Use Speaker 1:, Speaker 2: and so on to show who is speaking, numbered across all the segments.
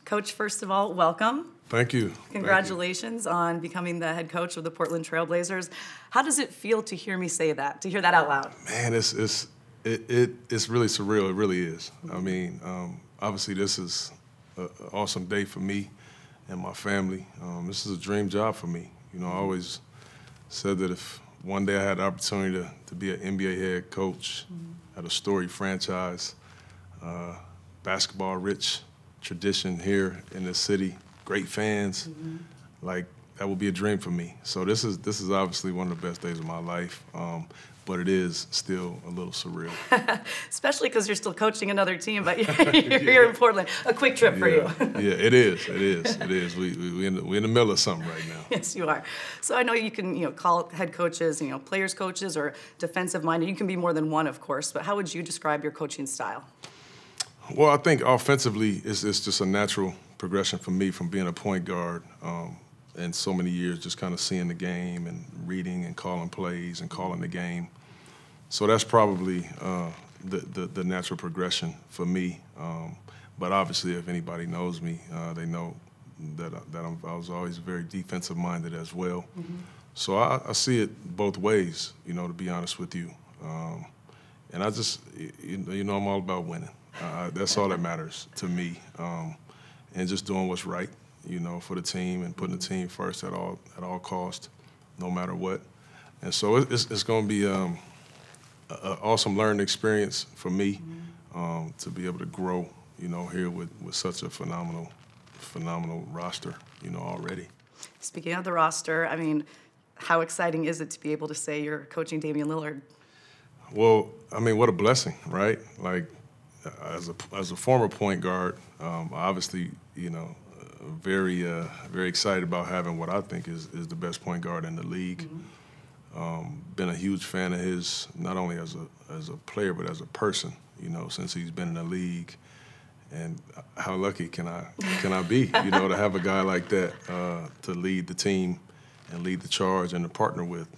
Speaker 1: Coach, first of all, welcome.
Speaker 2: Thank you.
Speaker 1: Congratulations on becoming the head coach of the Portland Trail Blazers. How does it feel to hear me say that, to hear that out loud?
Speaker 2: Man, it's really surreal. It really is. I mean, obviously this is an awesome day for me and my family. This is a dream job for me. You know, I always said that if one day I had the opportunity to be an NBA head coach at a storied franchise, basketball-rich tradition here in the city, great fans, like that would be a dream for me. So this is obviously one of the best days of my life, but it is still a little surreal.
Speaker 1: Especially because you're still coaching another team, but you're here in Portland. A quick trip for you.
Speaker 2: Yeah, it is. We're in the middle of something right now.
Speaker 1: Yes, you are. So I know you can, call head coaches, players coaches or defensive minded. You can be more than one, of course. But how would you describe your coaching style?
Speaker 2: Well, I think offensively, it's just a natural progression for me from being a point guard and so many years just kind of seeing the game and reading and calling plays and calling the game. So that's probably the natural progression for me. But obviously, if anybody knows me, they know that I was always very defensive-minded as well. So I see it both ways, to be honest with you. And I just, I'm all about winning. That's all that matters to me, and just doing what's right, for the team and putting the team first at all cost, no matter what. And so it's going to be an awesome learning experience for me to be able to grow, here with such a phenomenal roster, already.
Speaker 1: Speaking of the roster, I mean, how exciting is it to be able to say you're coaching Damian Lillard?
Speaker 2: Well, I mean, what a blessing, right? Like, as a former point guard, obviously, very excited about having what I think is the best point guard in the league. Been a huge fan of his, not only as a player but as a person. Since he's been in the league, and how lucky can I be? To have a guy like that to lead the team and lead the charge and to partner with.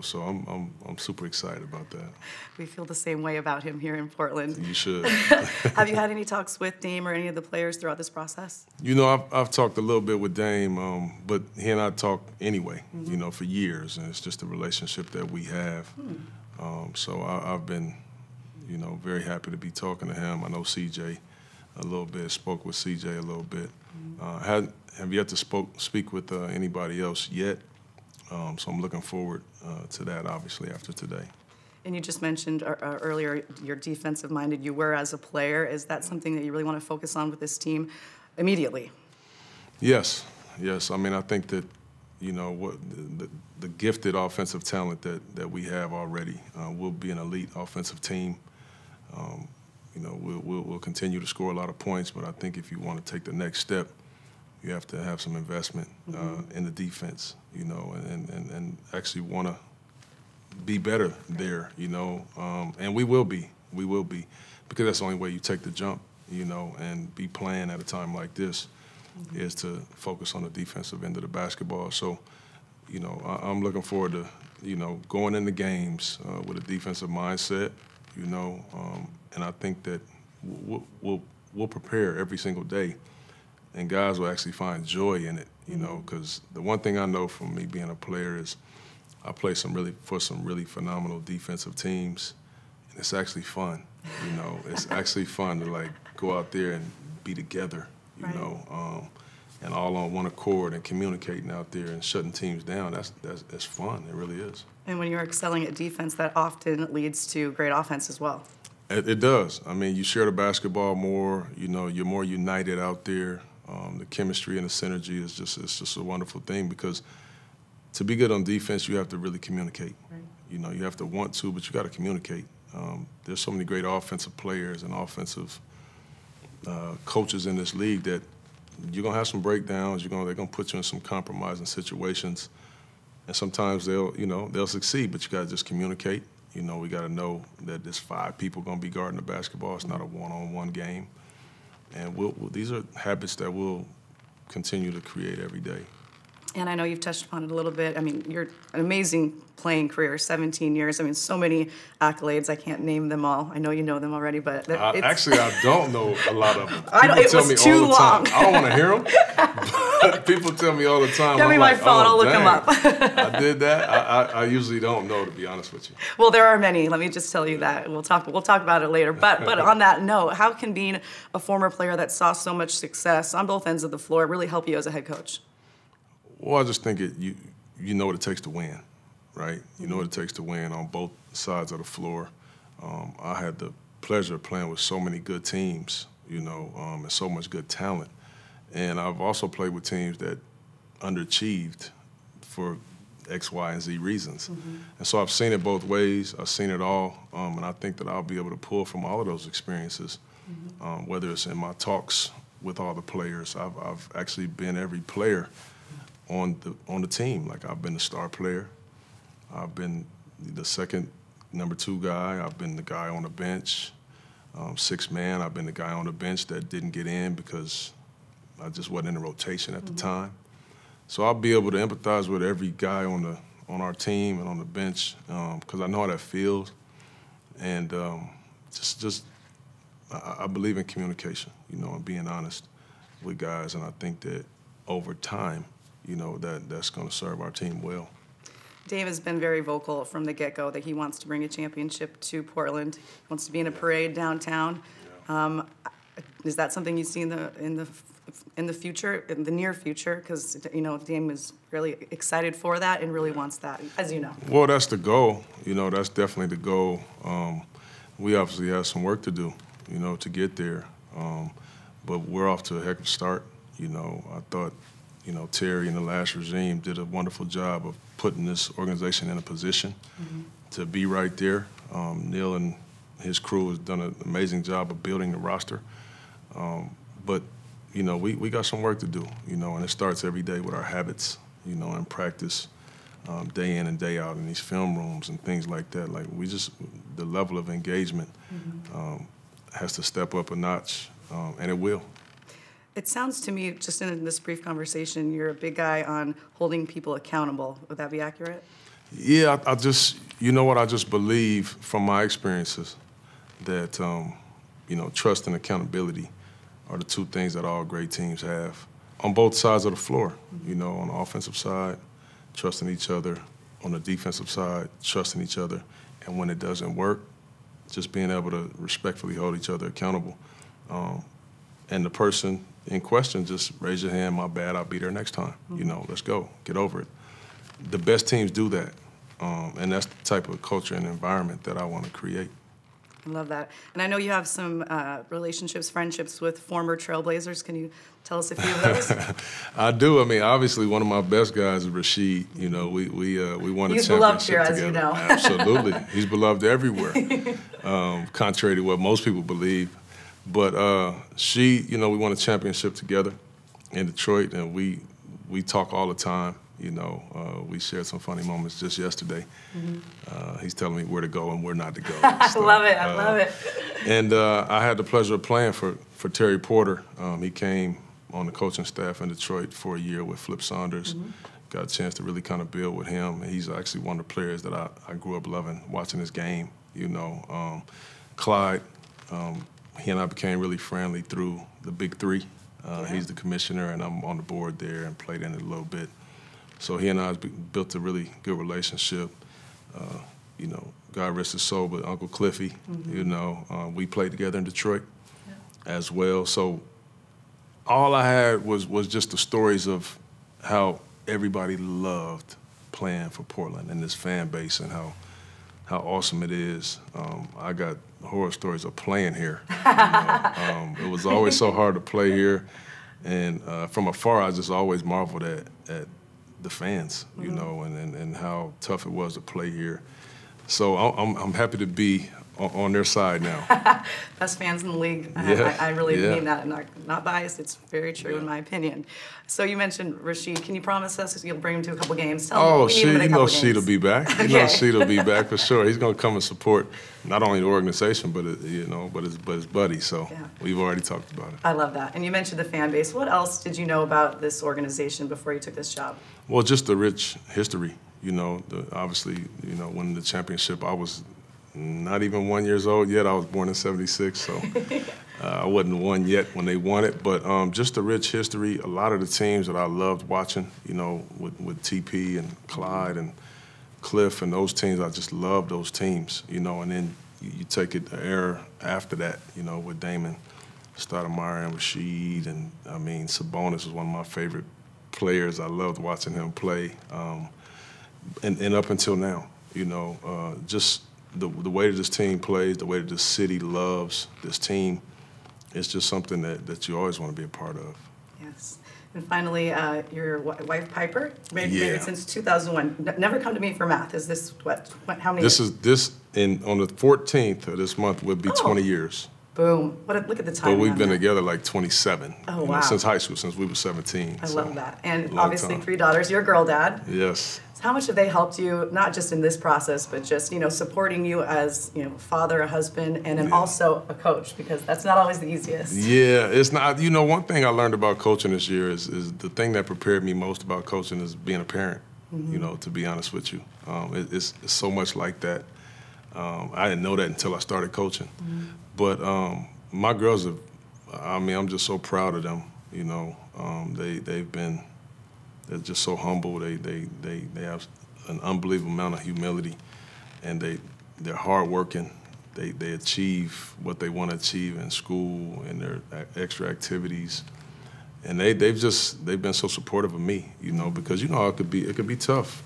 Speaker 2: So I'm super excited about that.
Speaker 1: We feel the same way about him here in Portland.
Speaker 2: You should.
Speaker 1: Have you had any talks with Dame or any of the players throughout this process?
Speaker 2: I've talked a little bit with Dame, but he and I talk anyway, for years, and it's just a relationship that we have. So I've been, very happy to be talking to him. I know CJ a little bit, spoke with CJ a little bit. Have yet to speak with anybody else yet. So I'm looking forward to that, obviously, after today.
Speaker 1: And you just mentioned earlier you're defensive-minded. You were as a player. Is that something that you really want to focus on with this team immediately?
Speaker 2: Yes. I mean, I think that, what the gifted offensive talent that we have already, we'll be an elite offensive team. We'll continue to score a lot of points, but I think if you want to take the next step, you have to have some investment in the defense, and actually want to be better there, and we will be, because that's the only way you take the jump, and be playing at a time like this is to focus on the defensive end of the basketball. So, I'm looking forward to, going into games with a defensive mindset, and I think that we'll prepare every single day. And guys will actually find joy in it, because the one thing I know from me being a player is I play for some really phenomenal defensive teams, and it's actually fun. It's actually fun to go out there and be together, and all on one accord and communicating out there and shutting teams down. That's fun. It really is. And
Speaker 1: when you're excelling at defense, that often leads to great offense as well.
Speaker 2: It does. I mean, you share the basketball more. You're more united out there. The chemistry and the synergy is just a wonderful thing, because to be good on defense, you have to really communicate. Right. You have to want to, but you got to communicate. There's so many great offensive players and offensive coaches in this league that you're gonna have some breakdowns. They're gonna put you in some compromising situations, and sometimes they'll succeed, but you got to just communicate. We got to know that there's 5 people gonna be guarding the basketball. It's not a one-on-one game. And these are habits that we'll continue to create every day.
Speaker 1: And I know you've touched upon it a little bit. I mean, you're an amazing playing career, 17 years. I mean, so many accolades. I can't name them all. I know you know them already, but
Speaker 2: actually, I don't know a lot of them.
Speaker 1: It was too long.
Speaker 2: I don't want to hear them, but people tell me all the time.
Speaker 1: Give me my phone. I'll look them up.
Speaker 2: I did that. I usually don't know, to be honest with you.
Speaker 1: Well, there are many. Let me just tell you that. We'll talk about it later. But on that note, how can being a former player that saw so much success on both ends of the floor really help you as a head coach?
Speaker 2: Well, I just think you know what it takes to win, right? You know what it takes to win on both sides of the floor. I had the pleasure of playing with so many good teams, you know, and so much good talent. And I've also played with teams that underachieved for X, Y, and Z reasons. And so I've seen it both ways. I've seen it all, and I think that I'll be able to pull from all of those experiences, whether it's in my talks with all the players. I've actually been every player on the team. Like, I've been the star player. I've been the second number 2 guy. I've been the guy on the bench, 6th man. I've been the guy on the bench that didn't get in because I just wasn't in the rotation at the time. So I'll be able to empathize with every guy on our team and on the bench because I know how that feels. And I believe in communication, you know, and being honest with guys. And I think that over time, you know, that's going to serve our team well.
Speaker 1: Dave has been very vocal from the get-go that he wants to bring a championship to Portland. He wants to be in a parade downtown. Yeah. Is that something you see in the future, in the near future? Because, you know, Dame is really excited for that and really wants that, as you know.
Speaker 2: Well, that's the goal. You know, that's definitely the goal. We obviously have some work to do, you know, to get there. But we're off to a heck of a start. You know, I thought, you know, Terry and the last regime did a wonderful job of putting this organization in a position to be right there. Neil and his crew has done an amazing job of building the roster. But, you know, we got some work to do, you know, and it starts every day with our habits, you know, in practice, day in and day out in these film rooms and things like that. Like, the level of engagement has to step up a notch, and it will.
Speaker 1: It sounds to me, just in this brief conversation, you're a big guy on holding people accountable. Would that be accurate?
Speaker 2: Yeah, I just, you know what, I just believe from my experiences that, you know, trust and accountability are the 2 things that all great teams have on both sides of the floor. You know, on the offensive side, trusting each other. On the defensive side, trusting each other. And when it doesn't work, just being able to respectfully hold each other accountable. And the person in question, just raise your hand, my bad, I'll be there next time. You know, let's go, get over it. The best teams do that, and that's the type of culture and environment that I want to create.
Speaker 1: I love that. And I know you have some relationships, friendships with former Trailblazers. Can you tell us a few of those?
Speaker 2: I do. I mean, obviously, one of my best guys is Rasheed. You know, we won a championship together.
Speaker 1: He's beloved here, as you know.
Speaker 2: Absolutely. He's beloved everywhere, contrary to what most people believe. But you know, we won a championship together in Detroit, and we talk all the time. You know, we shared some funny moments just yesterday. He's telling me where to go and where not to go.
Speaker 1: I love it. I love it.
Speaker 2: And I had the pleasure of playing for Terry Porter. He came on the coaching staff in Detroit for a year with Flip Saunders. Got a chance to really kind of build with him. And he's actually one of the players that I grew up loving, watching his game. You know, Clyde. He and I became really friendly through the Big 3. He's the commissioner, and I'm on the board there and played in it a little bit. So he and I built a really good relationship. You know, God rest his soul, but Uncle Cliffy, you know, we played together in Detroit as well. So all I had was just the stories of how everybody loved playing for Portland and this fan base and how awesome it is. I got horror stories of playing here. You know? It was always so hard to play here. And from afar, I just always marveled at the fans, you know, and how tough it was to play here. So I'm happy to be on their side now.
Speaker 1: Best fans in the league.
Speaker 2: Yeah,
Speaker 1: I really
Speaker 2: yeah.
Speaker 1: mean that. I'm not biased. It's very true in my opinion. So you mentioned Rashid. Can you promise us you'll bring him to a couple games? Tell him
Speaker 2: Oh,
Speaker 1: we need him in a
Speaker 2: you
Speaker 1: couple
Speaker 2: know Sheed will
Speaker 1: games.
Speaker 2: be back. You
Speaker 1: Okay.
Speaker 2: know Sheed will be back for sure. He's going to come and support not only the organization, but his buddy. So
Speaker 1: Yeah.
Speaker 2: we've already talked about it.
Speaker 1: I love that. And you mentioned the fan base. What else did you know about this organization before you took this job?
Speaker 2: Well, just the rich history. Obviously, winning the championship. I was not even 1 year old yet. I was born in '76, so I wasn't one yet when they won it. But just the rich history. A lot of the teams that I loved watching, with TP and Clyde and Cliff and those teams, I just loved those teams, And then you take it an era after that, with Damon Stoudemire and Rashid, and Sabonis was one of my favorite players. I loved watching him play, and up until now, just the way that this team plays, the way that this city loves this team, it's just something that you always want to be a part of.
Speaker 1: Yes. And finally, your wife, Piper, married
Speaker 2: Yeah.
Speaker 1: since 2001. Never come to me for math. Is this how many years?
Speaker 2: On the 14th of this month would be 20 years.
Speaker 1: Boom. Look at the time.
Speaker 2: But we've been together like 27.
Speaker 1: Oh, wow.
Speaker 2: Since high school, since we were 17.
Speaker 1: I
Speaker 2: so,
Speaker 1: love that. And
Speaker 2: long
Speaker 1: obviously
Speaker 2: time.
Speaker 1: 3 daughters. You're a girl dad.
Speaker 2: Yes.
Speaker 1: So how much have they helped you, not just in this process, but just, supporting you as, father, a husband, and then also a coach, because that's not always the easiest.
Speaker 2: Yeah, it's not. One thing I learned about coaching this year is the thing that prepared me most about coaching is being a parent. To be honest with you, it's so much like that. I didn't know that until I started coaching. But my girls have. I'm just so proud of them. They're just so humble. They have an unbelievable amount of humility, and they're hardworking. They achieve what they want to achieve in school and their extra activities, and they've been so supportive of me. Because how it could be tough.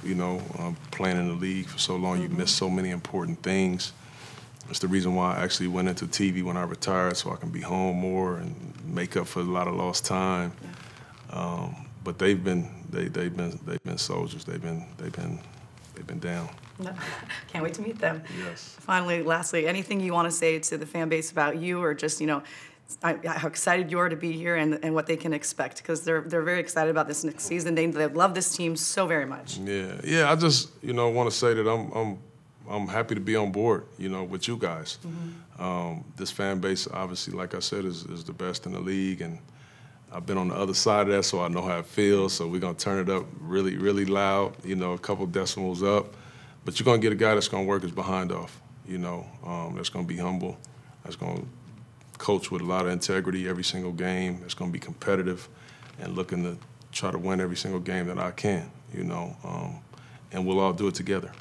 Speaker 2: Playing in the league for so long, you miss so many important things. It's the reason why I actually went into TV when I retired, so I can be home more and make up for a lot of lost time. But they've been soldiers. They've been down.
Speaker 1: No, can't wait to meet them.
Speaker 2: Yes.
Speaker 1: Finally, lastly, anything you want to say to the fan base about you, or just how excited you are to be here and what they can expect, because they're very excited about this next season. They love this team so very much.
Speaker 2: Yeah. I just want to say that I'm happy to be on board, with you guys. This fan base, obviously, like I said, is the best in the league, and I've been on the other side of that, so I know how it feels. So we're gonna turn it up really, really loud, a couple decimals up. But you're gonna get a guy that's gonna work his behind off, that's gonna be humble, that's gonna coach with a lot of integrity every single game, that's gonna be competitive and looking to try to win every single game that I can, and we'll all do it together.